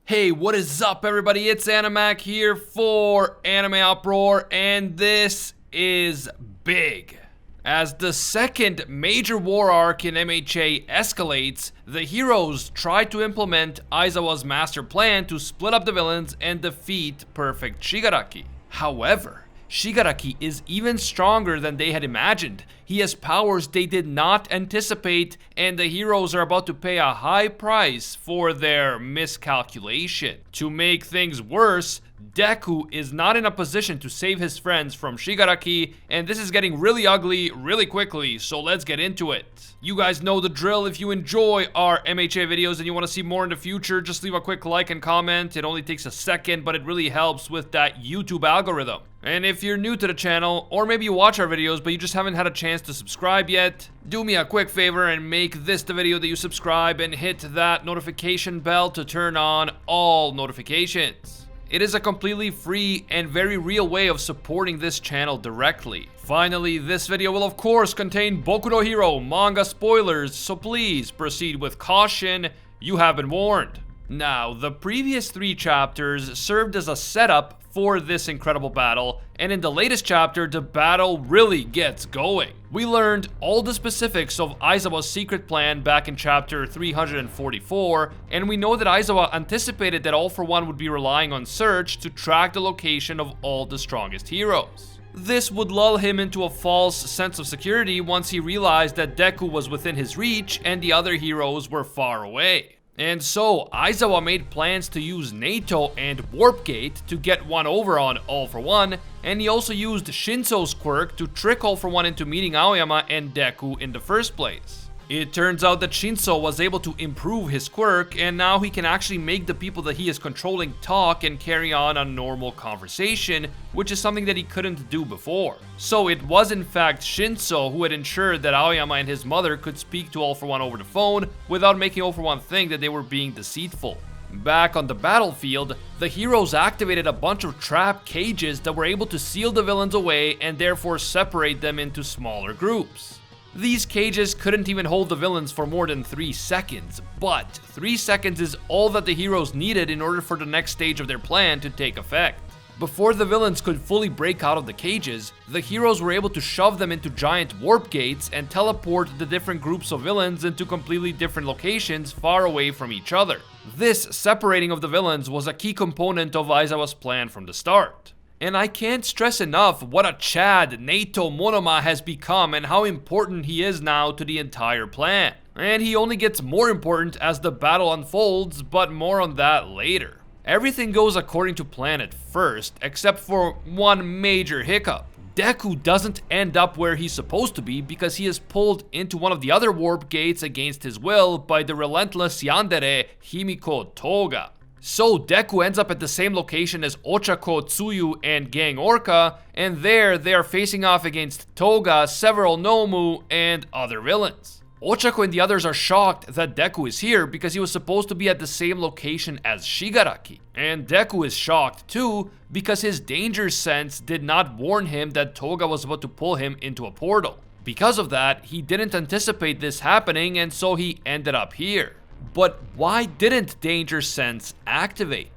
Hey, what is up everybody? It's Animac here for Anime Uproar, and this is big. As the second major war arc in MHA escalates, the heroes try to implement Aizawa's master plan to split up the villains and defeat Perfect Shigaraki. However, Shigaraki is even stronger than they had imagined. He has powers they did not anticipate, and the heroes are about to pay a high price for their miscalculation. To make things worse, Deku is not in a position to save his friends from Shigaraki, and this is getting really ugly really quickly, so let's get into it. You guys know the drill. If you enjoy our MHA videos and you want to see more in the future, just leave a quick like and comment. It only takes a second, but it really helps with that YouTube algorithm. And if you're new to the channel, or maybe you watch our videos but you just haven't had a chance to subscribe yet, do me a quick favor and make this the video that you subscribe and hit that notification bell to turn on all notifications. It is a completely free and very real way of supporting this channel directly. Finally, this video will of course contain Boku no Hero manga spoilers, so please proceed with caution. You have been warned. Now, the previous 3 chapters served as a setup for this incredible battle, and in the latest chapter, the battle really gets going. We learned all the specifics of Aizawa's secret plan back in chapter 344, and we know that Aizawa anticipated that All For One would be relying on search to track the location of all the strongest heroes. This would lull him into a false sense of security once he realized that Deku was within his reach and the other heroes were far away. And so, Aizawa made plans to use Nato and Warp Gate to get one over on All For One, and he also used Shinso's quirk to trick All For One into meeting Aoyama and Deku in the first place. It turns out that Shinso was able to improve his quirk, and now he can actually make the people that he is controlling talk and carry on a normal conversation, which is something that he couldn't do before. So it was in fact Shinso who had ensured that Aoyama and his mother could speak to All For One over the phone without making All For One think that they were being deceitful. Back on the battlefield, the heroes activated a bunch of trap cages that were able to seal the villains away and therefore separate them into smaller groups. These cages couldn't even hold the villains for more than 3 seconds, but 3 seconds is all that the heroes needed in order for the next stage of their plan to take effect. Before the villains could fully break out of the cages, the heroes were able to shove them into giant warp gates and teleport the different groups of villains into completely different locations far away from each other. This separating of the villains was a key component of Aizawa's plan from the start. And I can't stress enough what a Chad Nato Monoma has become and how important he is now to the entire plan. And he only gets more important as the battle unfolds, but more on that later. Everything goes according to plan at first, except for one major hiccup. Deku doesn't end up where he's supposed to be because he is pulled into one of the other warp gates against his will by the relentless yandere Himiko Toga. So Deku ends up at the same location as Ochako, Tsuyu, and Gang Orca, and there they are facing off against Toga, several Nomu, and other villains. Ochako and the others are shocked that Deku is here because he was supposed to be at the same location as Shigaraki. And Deku is shocked too because his danger sense did not warn him that Toga was about to pull him into a portal. Because of that, he didn't anticipate this happening, and so he ended up here. But why didn't Danger Sense activate?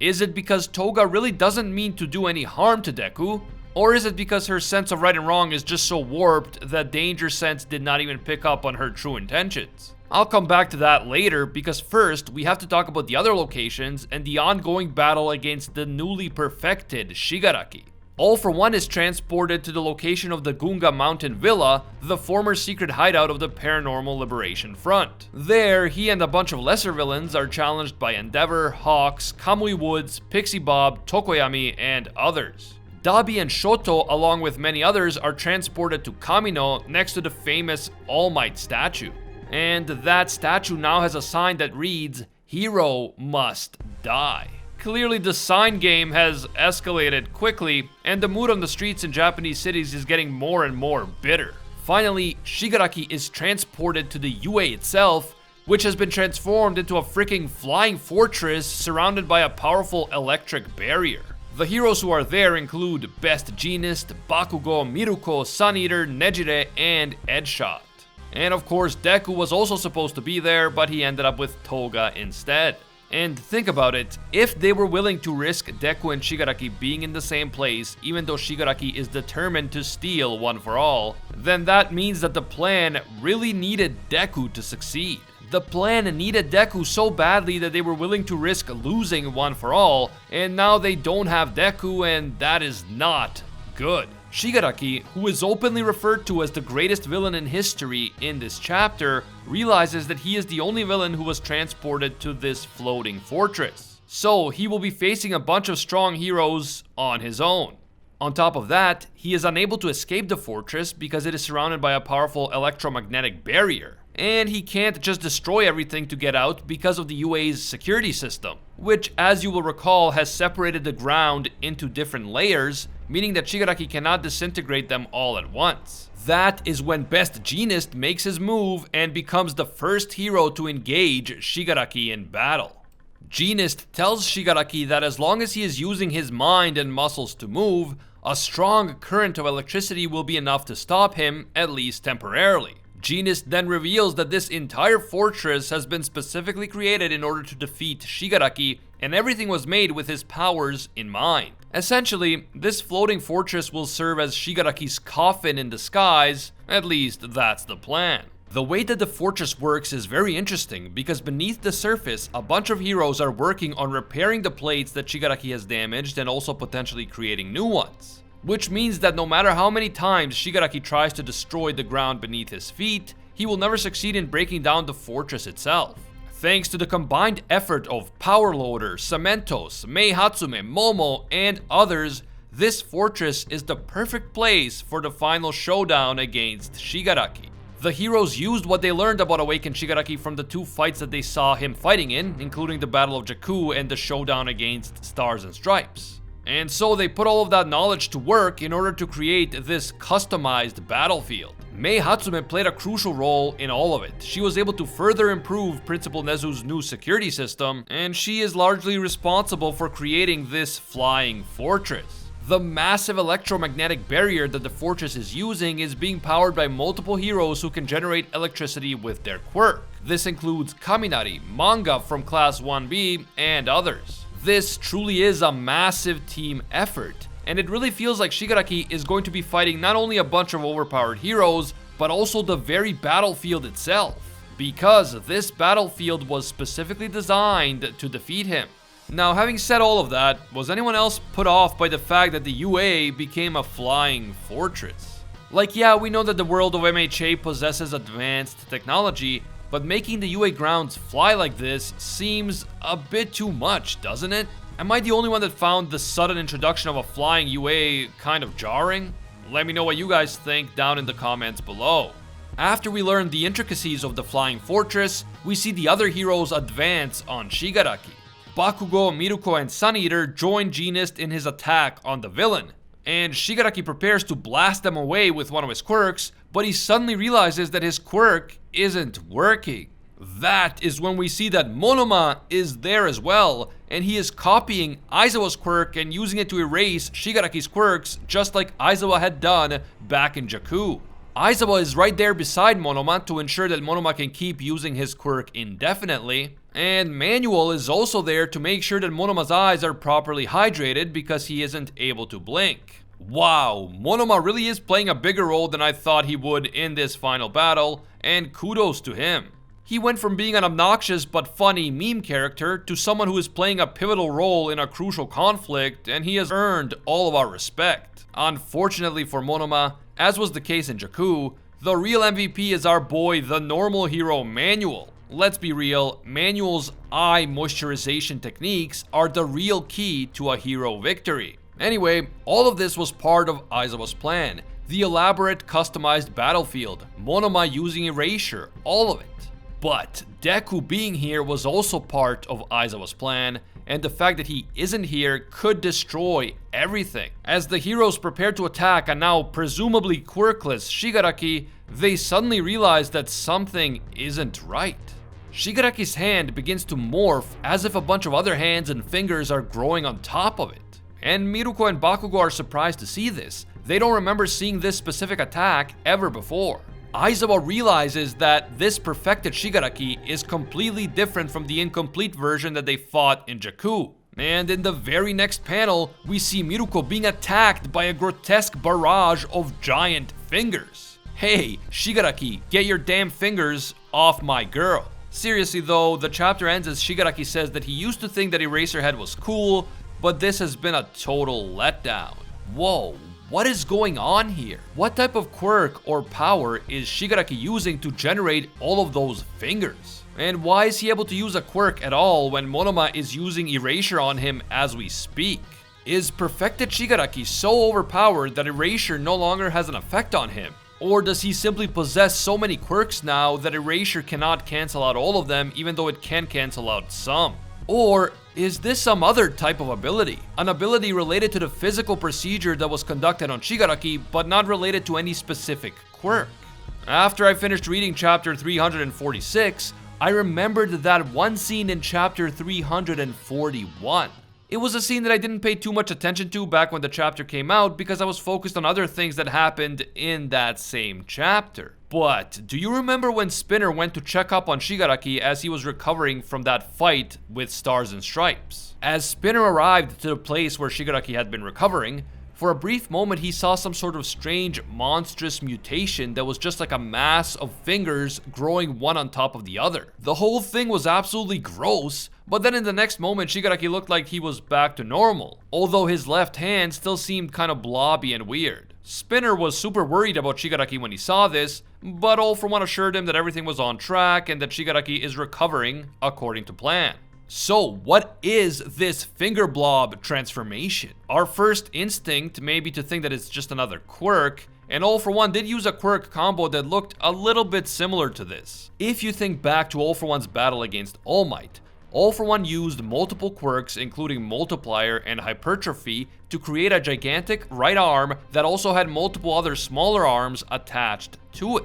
Is it because Toga really doesn't mean to do any harm to Deku? Or is it because her sense of right and wrong is just so warped that Danger Sense did not even pick up on her true intentions? I'll come back to that later, because first we have to talk about the other locations and the ongoing battle against the newly perfected Shigaraki. All For One is transported to the location of the Gunga Mountain Villa, the former secret hideout of the Paranormal Liberation Front. There, he and a bunch of lesser villains are challenged by Endeavor, Hawks, Kamui Woods, Pixie Bob, Tokoyami, and others. Dabi and Shoto, along with many others, are transported to Kamino next to the famous All Might statue. And that statue now has a sign that reads, "Hero must die." Clearly the sign game has escalated quickly, and the mood on the streets in Japanese cities is getting more and more bitter. Finally, Shigaraki is transported to the UA itself, which has been transformed into a freaking flying fortress surrounded by a powerful electric barrier. The heroes who are there include Best Genist, Bakugo, Miruko, Sun Eater, Nejire, and Edshot. And of course, Deku was also supposed to be there, but he ended up with Toga instead. And think about it, if they were willing to risk Deku and Shigaraki being in the same place, even though Shigaraki is determined to steal One for All, then that means that the plan really needed Deku to succeed. The plan needed Deku so badly that they were willing to risk losing One for All, and now they don't have Deku, and that is not good. Shigaraki, who is openly referred to as the greatest villain in history in this chapter, realizes that he is the only villain who was transported to this floating fortress. So he will be facing a bunch of strong heroes on his own. On top of that, he is unable to escape the fortress because it is surrounded by a powerful electromagnetic barrier. And he can't just destroy everything to get out because of the UA's security system, which, as you will recall, has separated the ground into different layers, meaning that Shigaraki cannot disintegrate them all at once. That is when Best Jeanist makes his move and becomes the first hero to engage Shigaraki in battle. Jeanist tells Shigaraki that as long as he is using his mind and muscles to move, a strong current of electricity will be enough to stop him, at least temporarily. Jeanist then reveals that this entire fortress has been specifically created in order to defeat Shigaraki, and everything was made with his powers in mind. Essentially, this floating fortress will serve as Shigaraki's coffin in disguise, at least that's the plan. The way that the fortress works is very interesting because beneath the surface, a bunch of heroes are working on repairing the plates that Shigaraki has damaged and also potentially creating new ones. Which means that no matter how many times Shigaraki tries to destroy the ground beneath his feet, he will never succeed in breaking down the fortress itself. Thanks to the combined effort of Power Loader, Cementos, Mei Hatsume, Momo, and others, this fortress is the perfect place for the final showdown against Shigaraki. The heroes used what they learned about Awakened Shigaraki from the two fights that they saw him fighting in, including the Battle of Jakku and the showdown against Stars and Stripes. And so they put all of that knowledge to work in order to create this customized battlefield. Mei Hatsume played a crucial role in all of it. She was able to further improve Principal Nezu's new security system, and she is largely responsible for creating this flying fortress. The massive electromagnetic barrier that the fortress is using is being powered by multiple heroes who can generate electricity with their quirk. This includes Kaminari, Manga from Class 1B, and others. This truly is a massive team effort, and it really feels like Shigaraki is going to be fighting not only a bunch of overpowered heroes, but also the very battlefield itself, because this battlefield was specifically designed to defeat him. Now, having said all of that, was anyone else put off by the fact that the UA became a flying fortress? Like, yeah, we know that the world of MHA possesses advanced technology, but making the UA grounds fly like this seems a bit too much, doesn't it? Am I the only one that found the sudden introduction of a flying UA kind of jarring? Let me know what you guys think down in the comments below. After we learn the intricacies of the flying fortress, we see the other heroes advance on Shigaraki. Bakugo, Miruko, and Sun Eater join Jeanist in his attack on the villain, and Shigaraki prepares to blast them away with one of his quirks, but he suddenly realizes that his quirk isn't working. That is when we see that Monoma is there as well, and he is copying Aizawa's quirk and using it to erase Shigaraki's quirks, just like Aizawa had done back in Jakku. Aizawa is right there beside Monoma to ensure that Monoma can keep using his quirk indefinitely, and Manual is also there to make sure that Monoma's eyes are properly hydrated because he isn't able to blink. Wow, Monoma really is playing a bigger role than I thought he would in this final battle, and kudos to him. He went from being an obnoxious but funny meme character to someone who is playing a pivotal role in a crucial conflict, and he has earned all of our respect. Unfortunately for Monoma, as was the case in Jakku, the real MVP is our boy, the normal hero Manual. Let's be real, Manual's eye moisturization techniques are the real key to a hero victory. Anyway, all of this was part of Aizawa's plan. The elaborate customized battlefield, Monoma using erasure, all of it. But Deku being here was also part of Aizawa's plan, and the fact that he isn't here could destroy everything. As the heroes prepare to attack a now presumably quirkless Shigaraki, they suddenly realize that something isn't right. Shigaraki's hand begins to morph as if a bunch of other hands and fingers are growing on top of it. And Miruko and Bakugo are surprised to see this. They don't remember seeing this specific attack ever before. Aizawa realizes that this perfected Shigaraki is completely different from the incomplete version that they fought in Jakku. And in the very next panel, we see Miruko being attacked by a grotesque barrage of giant fingers. Hey, Shigaraki, get your damn fingers off my girl. Seriously though, the chapter ends as Shigaraki says that he used to think that Eraserhead was cool, but this has been a total letdown. Whoa, what is going on here? What type of quirk or power is Shigaraki using to generate all of those fingers? And why is he able to use a quirk at all when Monoma is using Erasure on him as we speak? Is perfected Shigaraki so overpowered that Erasure no longer has an effect on him? Or does he simply possess so many quirks now that Erasure cannot cancel out all of them even though it can cancel out some? Or is this some other type of ability? An ability related to the physical procedure that was conducted on Shigaraki but not related to any specific quirk? After I finished reading chapter 346, I remembered that one scene in chapter 341. It was a scene that I didn't pay too much attention to back when the chapter came out because I was focused on other things that happened in that same chapter. But do you remember when Spinner went to check up on Shigaraki as he was recovering from that fight with Stars and Stripes? As Spinner arrived to the place where Shigaraki had been recovering, for a brief moment he saw some sort of strange, monstrous mutation that was just like a mass of fingers growing one on top of the other. The whole thing was absolutely gross, but then in the next moment Shigaraki looked like he was back to normal, although his left hand still seemed kind of blobby and weird. Spinner was super worried about Shigaraki when he saw this, but All For One assured him that everything was on track and that Shigaraki is recovering according to plan. So what is this finger blob transformation? Our first instinct may be to think that it's just another quirk, and All For One did use a quirk combo that looked a little bit similar to this. If you think back to All For One's battle against All Might, All For One used multiple quirks including Multiplier and Hypertrophy to create a gigantic right arm that also had multiple other smaller arms attached to it.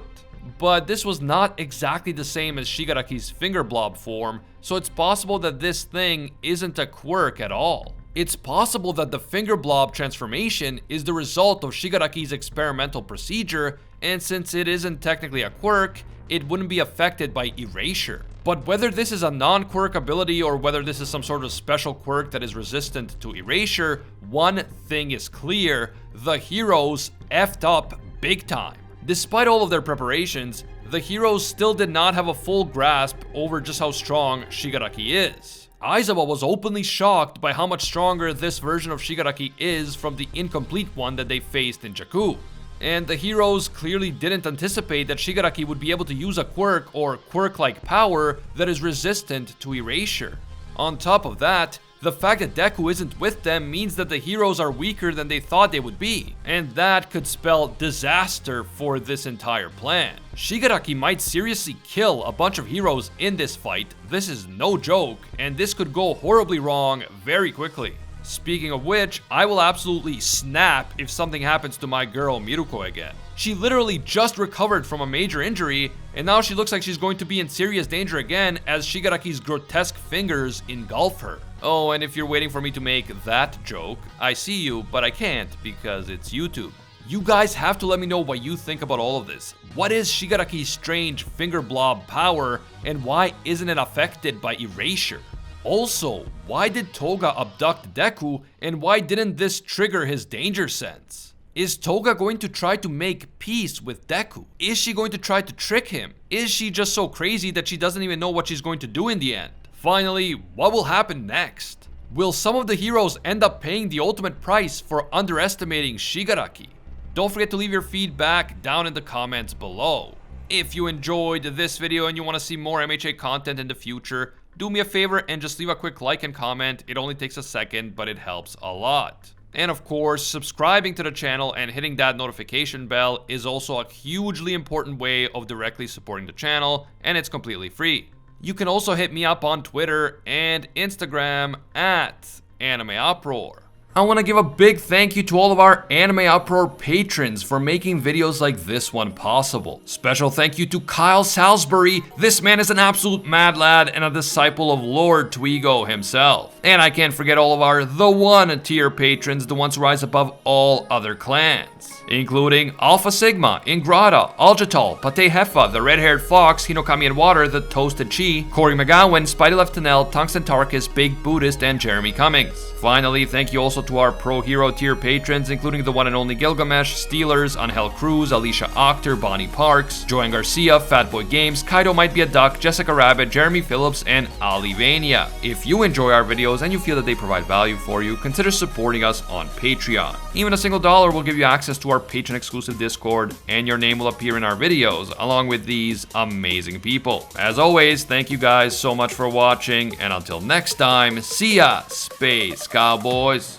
But this was not exactly the same as Shigaraki's finger blob form, so it's possible that this thing isn't a quirk at all. It's possible that the finger blob transformation is the result of Shigaraki's experimental procedure, and since it isn't technically a quirk, it wouldn't be affected by Erasure. But whether this is a non-quirk ability or whether this is some sort of special quirk that is resistant to Erasure, one thing is clear: the heroes effed up big time. Despite all of their preparations, the heroes still did not have a full grasp over just how strong Shigaraki is. Aizawa was openly shocked by how much stronger this version of Shigaraki is from the incomplete one that they faced in Jakku. And the heroes clearly didn't anticipate that Shigaraki would be able to use a quirk or quirk-like power that is resistant to Erasure. On top of that, the fact that Deku isn't with them means that the heroes are weaker than they thought they would be, and that could spell disaster for this entire plan. Shigaraki might seriously kill a bunch of heroes in this fight. This is no joke, and this could go horribly wrong very quickly. Speaking of which, I will absolutely snap if something happens to my girl Miruko again. She literally just recovered from a major injury, and now she looks like she's going to be in serious danger again as Shigaraki's grotesque fingers engulf her. Oh, and if you're waiting for me to make that joke, I see you, but I can't because it's YouTube. You guys have to let me know what you think about all of this. What is Shigaraki's strange finger blob power, and why isn't it affected by Erasure? Also, why did Toga abduct Deku, and why didn't this trigger his danger sense? Is Toga going to try to make peace with Deku? Is she going to try to trick him? Is she just so crazy that she doesn't even know what she's going to do in the end? Finally, what will happen next? Will some of the heroes end up paying the ultimate price for underestimating Shigaraki? Don't forget to leave your feedback down in the comments below. If you enjoyed this video and you want to see more MHA content in the future, do me a favor and just leave a quick like and comment. It only takes a second, but it helps a lot. And of course, subscribing to the channel and hitting that notification bell is also a hugely important way of directly supporting the channel, and it's completely free. You can also hit me up on Twitter and Instagram at AnimeUproar. I want to give a big thank you to all of our Anime Uproar patrons for making videos like this one possible. Special thank you to Kyle Salisbury. This man is an absolute mad lad and a disciple of Lord Twigo himself. And I can't forget all of our The One tier patrons, the ones who rise above all other clans, including Alpha Sigma, Ingrata, Aljatal, Pate Hefa, the Red-Haired Fox, Hinokami and Water, the Toasted Chi, Corey McGowan, Spidey Leftinel, Tungsten Tarkus, Big Buddhist, and Jeremy Cummings. Finally, thank you also to our Pro Hero tier patrons, including the one and only Gilgamesh, Steelers, Angel Cruz, Alicia Octor, Bonnie Parks, Joanne Garcia, Fatboy Games, Kaido Might Be a Duck, Jessica Rabbit, Jeremy Phillips, and Olivania. If you enjoy our videos and you feel that they provide value for you, consider supporting us on Patreon. Even a single dollar will give you access to our patron exclusive Discord, and your name will appear in our videos, along with these amazing people. As always, thank you guys so much for watching, and until next time, see ya, Space Cowboys.